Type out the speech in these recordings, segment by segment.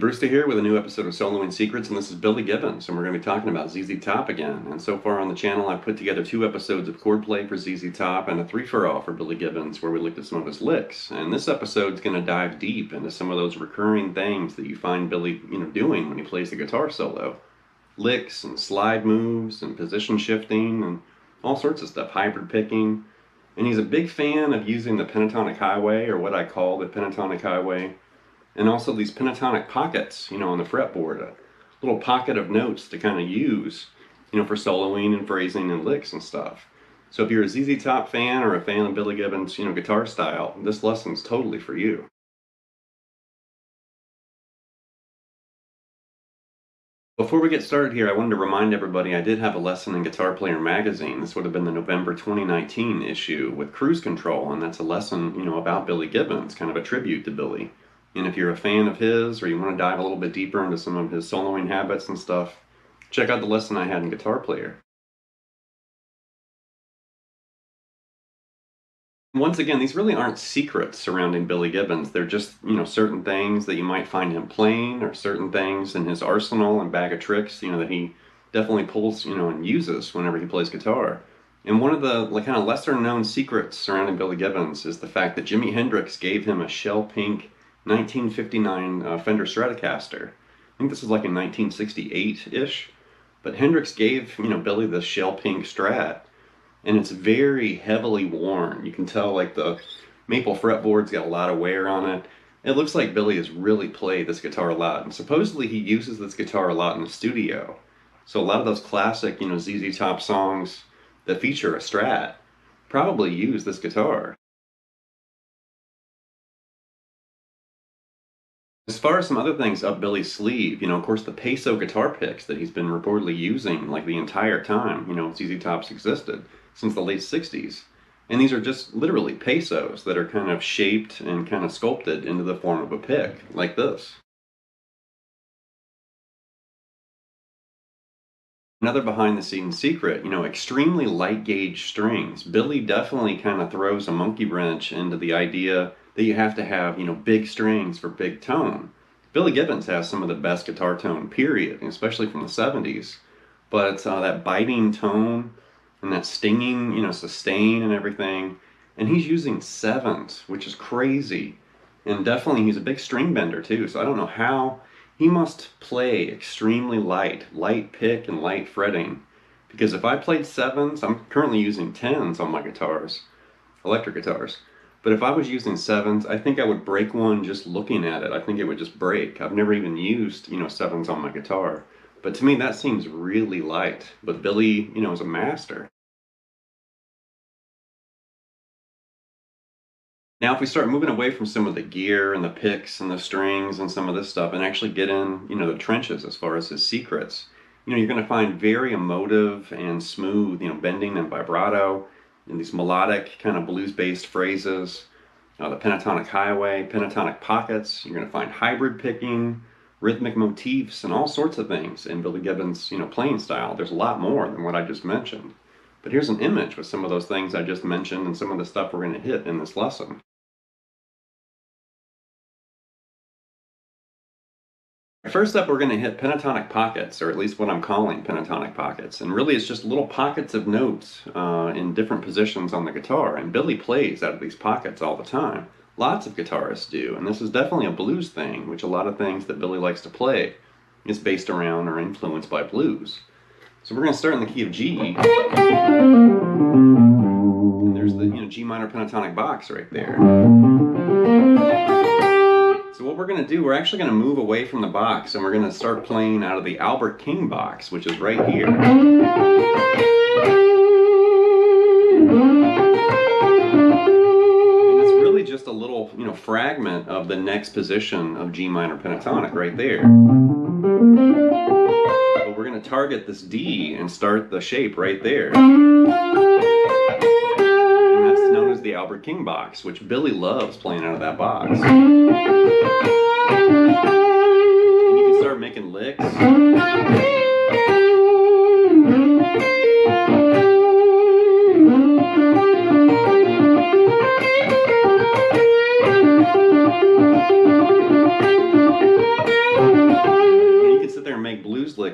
Brewster here with a new episode of Soloing Secrets, and this is Billy Gibbons, and we're going to be talking about ZZ Top again. And so far on the channel, I've put together 2 episodes of chord play for ZZ Top and a 3-for-all for Billy Gibbons, where we looked at some of his licks. And this episode's going to dive deep into some of those recurring things that you find Billy, doing when he plays the guitar solo. Licks and slide moves and position shifting and all sorts of stuff, hybrid picking. And he's a big fan of using the Pentatonic Highway, or what I call the Pentatonic Highway. And also these pentatonic pockets, on the fretboard, a little pocket of notes to kind of use, for soloing and phrasing and licks and stuff. So if you're a ZZ Top fan or a fan of Billy Gibbons, guitar style, this lesson's totally for you. Before we get started here, I wanted to remind everybody I did have a lesson in Guitar Player magazine. This would have been the November 2019 issue with Cruise Control, and that's a lesson, about Billy Gibbons, kind of a tribute to Billy. And if you're a fan of his, or you want to dive a little bit deeper into some of his soloing habits and stuff, check out the lesson I had in Guitar Player. Once again, these really aren't secrets surrounding Billy Gibbons. They're just, certain things that you might find him playing, or certain things in his arsenal and bag of tricks, that he definitely pulls, and uses whenever he plays guitar. And one of the kind of lesser known secrets surrounding Billy Gibbons is the fact that Jimi Hendrix gave him a shell pink 1959 Fender Stratocaster. I think this is like in 1968-ish. But Hendrix gave, Billy this shell pink Strat. And it's very heavily worn. You can tell like the maple fretboard's got a lot of wear on it. It looks like Billy has really played this guitar a lot. And supposedly he uses this guitar a lot in the studio. So a lot of those classic, ZZ Top songs that feature a Strat probably use this guitar. As far as some other things up Billy's sleeve, of course the Peso guitar picks that he's been reportedly using like the entire time, ZZ Top's existed, since the late 60s. And these are just literally pesos that are kind of shaped and kind of sculpted into the form of a pick, like this. Another behind-the-scenes secret, extremely light gauge strings. Billy definitely kind of throws a monkey wrench into the idea that you have to have, big strings for big tone. Billy Gibbons has some of the best guitar tone, period, especially from the 70s. But that biting tone and that stinging, sustain and everything. And he's using 7s, which is crazy. And definitely he's a big string bender too, so I don't know how. He must play extremely light pick and light fretting. Because if I played 7s, I'm currently using 10s on my guitars, electric guitars. But if I was using 7s, I think I would break one just looking at it. I think it would just break. I've never even used, 7s on my guitar. But to me, that seems really light. But Billy, is a master. Now, if we start moving away from some of the gear and the picks and the strings and some of this stuff and actually get in, the trenches as far as his secrets, you're going to find very emotive and smooth, bending and vibrato, and these melodic kind of blues-based phrases, the Pentatonic Highway, pentatonic pockets. You're going to find hybrid picking, rhythmic motifs, and all sorts of things in Billy Gibbons' playing style. There's a lot more than what I just mentioned. But here's an image with some of those things I just mentioned and some of the stuff we're going to hit in this lesson. First up, we're going to hit pentatonic pockets, or at least what I'm calling pentatonic pockets. And really it's just little pockets of notes in different positions on the guitar. And Billy plays out of these pockets all the time. Lots of guitarists do, and this is definitely a blues thing, which a lot of things that Billy likes to play is based around or influenced by blues. So we're going to start in the key of G. And there's the G minor pentatonic box right there. So what we're going to do, we're actually going to move away from the box and we're going to start playing out of the Albert King box, which is right here. And it's really just a little, fragment of the next position of G minor pentatonic right there. But we're going to target this D and start the shape right there. Known as the Albert King box, which Billy loves playing out of that box. And you can start making licks.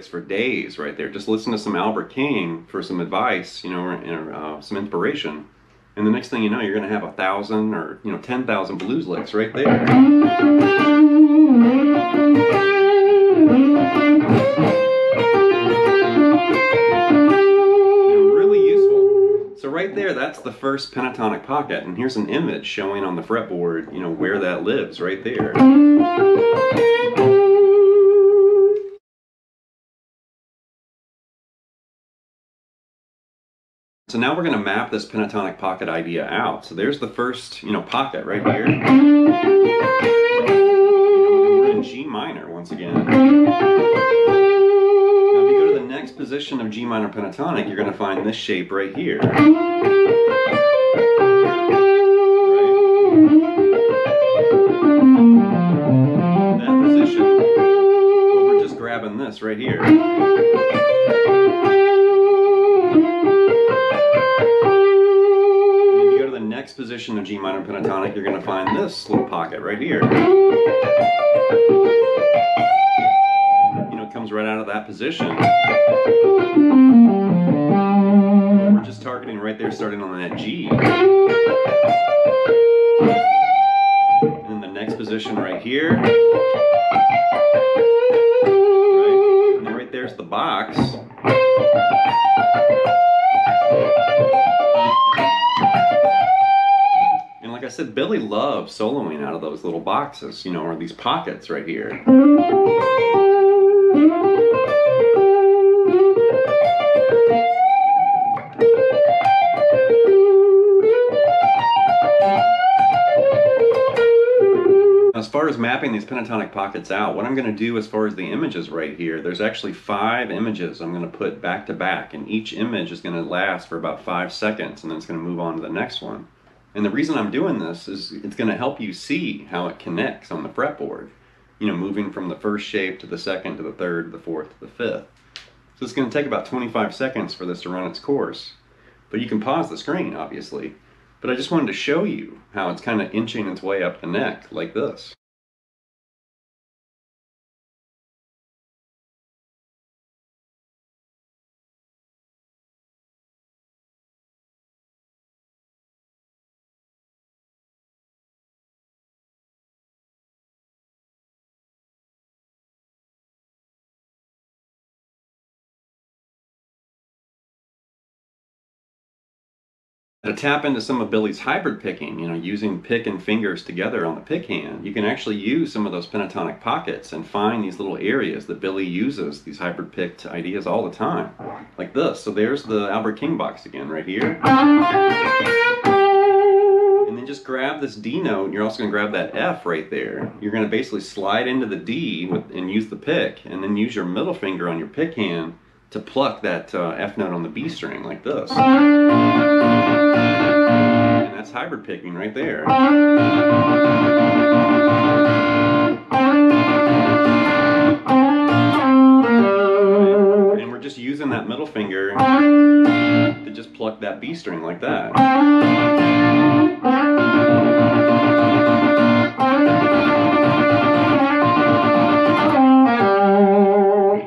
for days right there. Just listen to some Albert King for some advice, you know, or some inspiration. And the next thing you know, you're going to have 1,000 or, you know, 10,000 blues licks right there. So right there, that's the first pentatonic pocket, and here's an image showing on the fretboard, you know, where that lives right there. So now we're going to map this pentatonic pocket idea out. So there's the first, you know, pocket right here. We're in G minor once again. Now if you go to the next position of G minor pentatonic, you're going to find this shape right here. That position, but we're just grabbing this right here. Next position of G minor pentatonic, you're going to find this little pocket right here. You know, it comes right out of that position. We're just targeting right there, starting on that G. And then the next position right here. Right, and then right there's the box. Like I said, Billy loves soloing out of those little boxes, you know, or these pockets right here. As far as mapping these pentatonic pockets out, what I'm going to do as far as the images right here, there's actually 5 images I'm going to put back to back, and each image is going to last for about 5 seconds, and then it's going to move on to the next one. And the reason I'm doing this is it's going to help you see how it connects on the fretboard. You know, moving from the first shape to the second, to the third, to the fourth, to the fifth. So it's going to take about 25 seconds for this to run its course. But you can pause the screen, obviously. But I just wanted to show you how it's kind of inching its way up the neck, like this. To tap into some of Billy's hybrid picking, you know, using pick and fingers together on the pick hand, you can actually use some of those pentatonic pockets and find these little areas that Billy uses, these hybrid picked ideas all the time, like this. So there's the Albert King box again, right here. And then just grab this D note, and you're also going to grab that F right there. You're going to basically slide into the D and use the pick, and then use your middle finger on your pick hand to pluck that F note on the B string, like this. And that's hybrid picking right there. And we're just using that middle finger to just pluck that B string like that.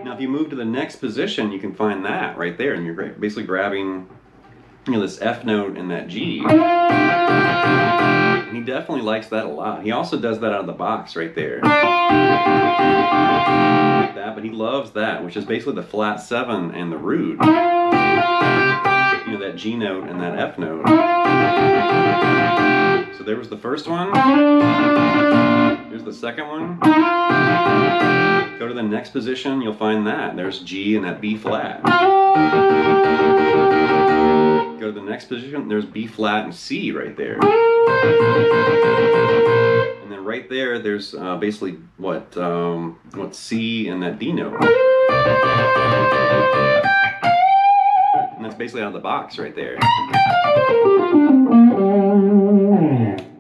Now if you move to the next position, you can find that right there, and you're basically grabbing, you know, this F note and that G. And he definitely likes that a lot. He also does that out of the box right there. Like that, but he loves that, which is basically the flat 7 and the root. You know, that G note and that F note. So there was the first one. Here's the second one. Go to the next position, you'll find that. There's G and that B flat. Go to the next position, there's B flat and C right there. And then right there, there's basically what C and that D note. And that's basically out of the box right there.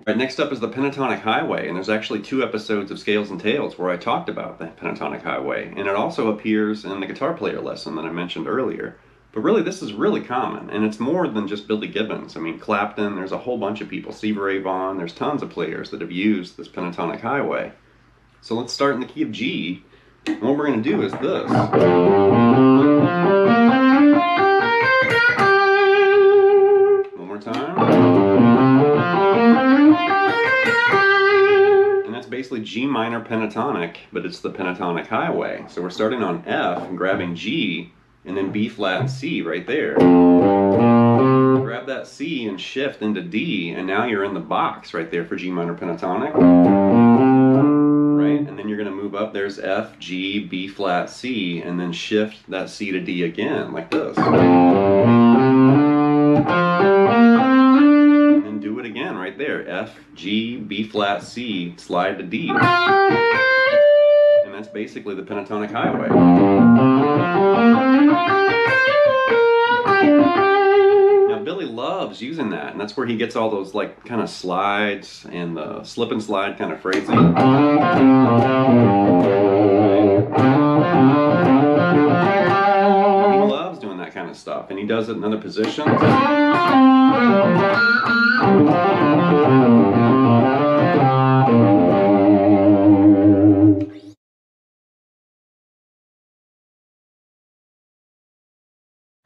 Alright, next up is the Pentatonic Highway, and there's actually 2 episodes of Scales and Tales where I talked about the Pentatonic Highway, and it also appears in the guitar player lesson that I mentioned earlier. But really, this is really common, and it's more than just Billy Gibbons. I mean, Clapton, there's a whole bunch of people, Stevie Ray Vaughan, there's tons of players that have used this Pentatonic Highway. So let's start in the key of G, And what we're going to do is this. One more time. And that's basically G minor pentatonic, but it's the Pentatonic Highway. So we're starting on F and grabbing G, and then B flat and C right there. Grab that C and shift into D, and now you're in the box right there for G minor pentatonic. Right? And then you're going to move up. There's F, G, B flat, C, and then shift that C to D again, like this. And then do it again right there. F, G, B flat, C, slide to D. And that's basically the Pentatonic Highway. Billy loves using that, and that's where he gets all those like kind of slides and the slip and slide kind of phrasing. He loves doing that kind of stuff, and he does it in other positions.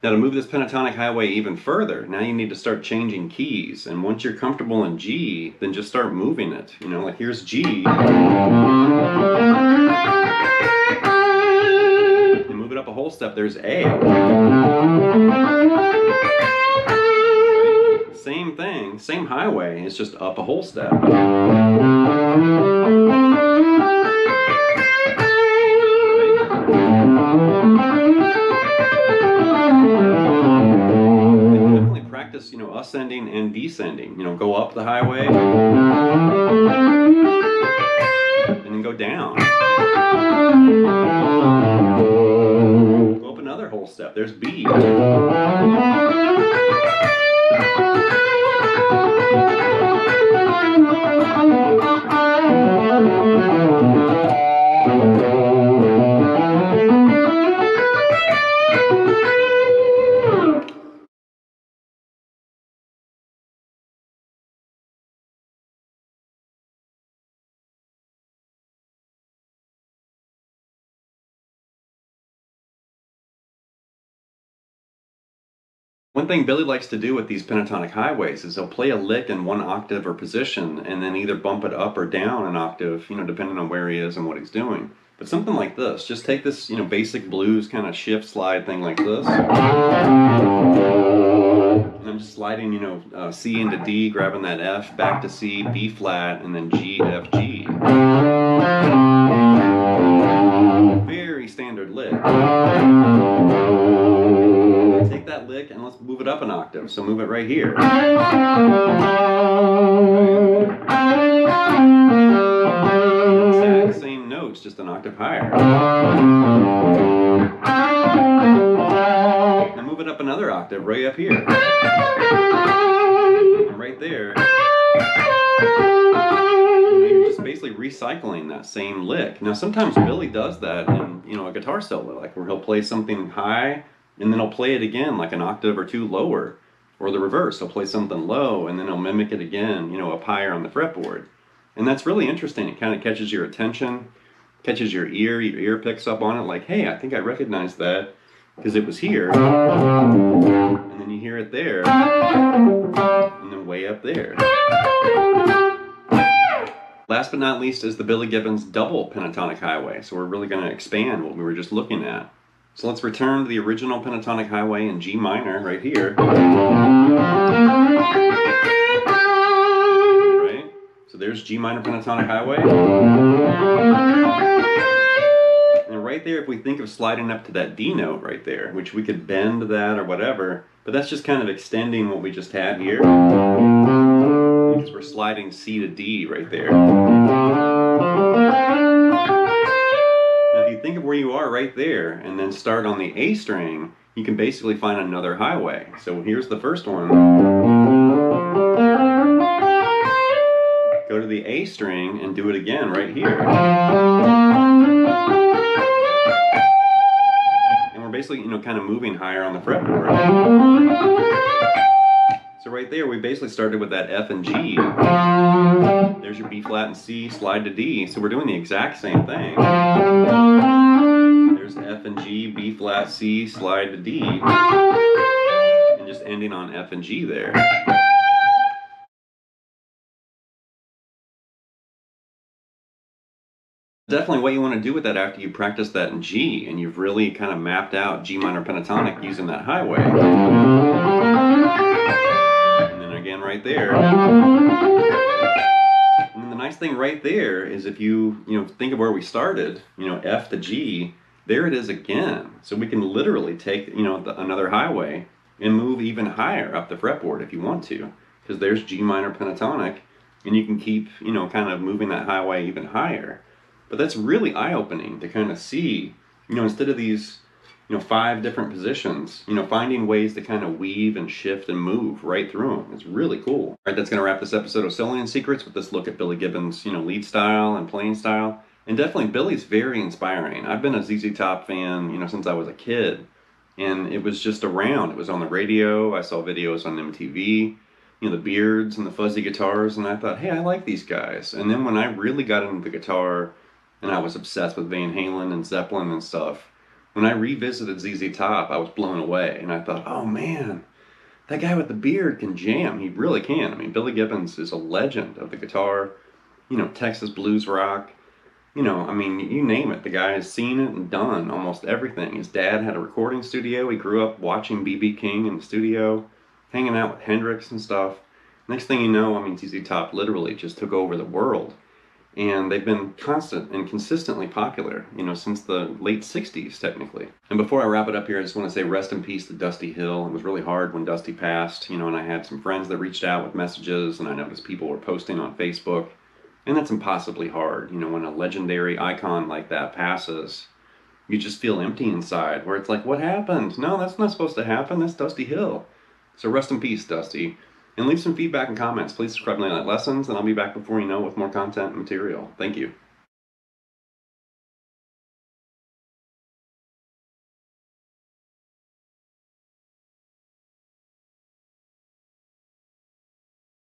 Now to move this Pentatonic Highway even further, now you need to start changing keys. And once you're comfortable in G, then just start moving it. You know, like here's G. And move it up a whole step, there's A. Same thing, same highway, it's just up a whole step. Practice, you know, ascending and descending. You know, go up the highway and then go down. Go up another whole step. There's B. One thing Billy likes to do with these pentatonic highways is he'll play a lick in one octave or position and then either bump it up or down an octave, you know, depending on where he is and what he's doing. But something like this, just take this, you know, basic blues kind of shift slide thing like this. And I'm just sliding, you know, C into D, grabbing that F, back to C, B flat, and then G, F, G. Very standard lick. Take that lick and let's move it up an octave. So move it right here. Exact same notes, just an octave higher. Now move it up another octave, right up here. And right there. You're just basically recycling that same lick. Now sometimes Billy does that in, you know, a guitar solo, like where he'll play something high and then he'll play it again like an octave or two lower, or the reverse. He'll play something low and then he'll mimic it again, you know, up higher on the fretboard. And that's really interesting. It kind of catches your attention, catches your ear picks up on it like, hey, I think I recognize that because it was here. And then you hear it there, and then way up there. Last but not least is the Billy Gibbons double Pentatonic Highway. So we're really going to expand what we were just looking at. So let's return to the original Pentatonic Highway in G minor right here. Right? So there's G minor Pentatonic Highway. And right there, if we think of sliding up to that D note right there, which we could bend that or whatever, but that's just kind of extending what we just had here. Because we're sliding C to D right there. If you think of where you are right there and then start on the A string, you can basically find another highway. So here's the first one. Go to the A string and do it again right here. And we're basically, you know, kind of moving higher on the fretboard. So right there, we basically started with that F and G. There's your B flat and C, slide to D. So we're doing the exact same thing. There's F and G, B flat, C, slide to D, and just ending on F and G there. Definitely what you want to do with that after you practice that in G and you've really kind of mapped out G minor pentatonic using that highway. And then again right there. And then the nice thing right there is if you think of where we started, F to G, there it is again. So we can literally take, another highway and move even higher up the fretboard if you want to, because there's G minor pentatonic and you can keep, kind of moving that highway even higher. But that's really eye-opening to kind of see, instead of these, 5 different positions, finding ways to kind of weave and shift and move right through them. It's really cool. All right, that's going to wrap this episode of Soloing Secrets with this look at Billy Gibbons, lead style and playing style. And definitely Billy's very inspiring. I've been a ZZ Top fan, since I was a kid. And it was just around. It was on the radio. I saw videos on MTV. The beards and the fuzzy guitars. And I thought, hey, I like these guys. And then when I really got into the guitar, and I was obsessed with Van Halen and Zeppelin and stuff, when I revisited ZZ Top, I was blown away. And I thought, oh man, that guy with the beard can jam. He really can. I mean, Billy Gibbons is a legend of the guitar, Texas blues rock. You name it. The guy has seen it and done almost everything. His dad had a recording studio. He grew up watching B.B. King in the studio, hanging out with Hendrix and stuff. Next thing you know, ZZ Top literally just took over the world. And they've been constant and consistently popular, since the late 60s, technically. And before I wrap it up here, I just want to say rest in peace to Dusty Hill. It was really hard when Dusty passed, and I had some friends that reached out with messages, and I noticed people were posting on Facebook. And that's impossibly hard, when a legendary icon like that passes. You just feel empty inside, where it's like, what happened? No, that's not supposed to happen. That's Dusty Hill. So rest in peace, Dusty. And leave some feedback and comments. Please subscribe to Night Lessons, and I'll be back before you know with more content and material. Thank you.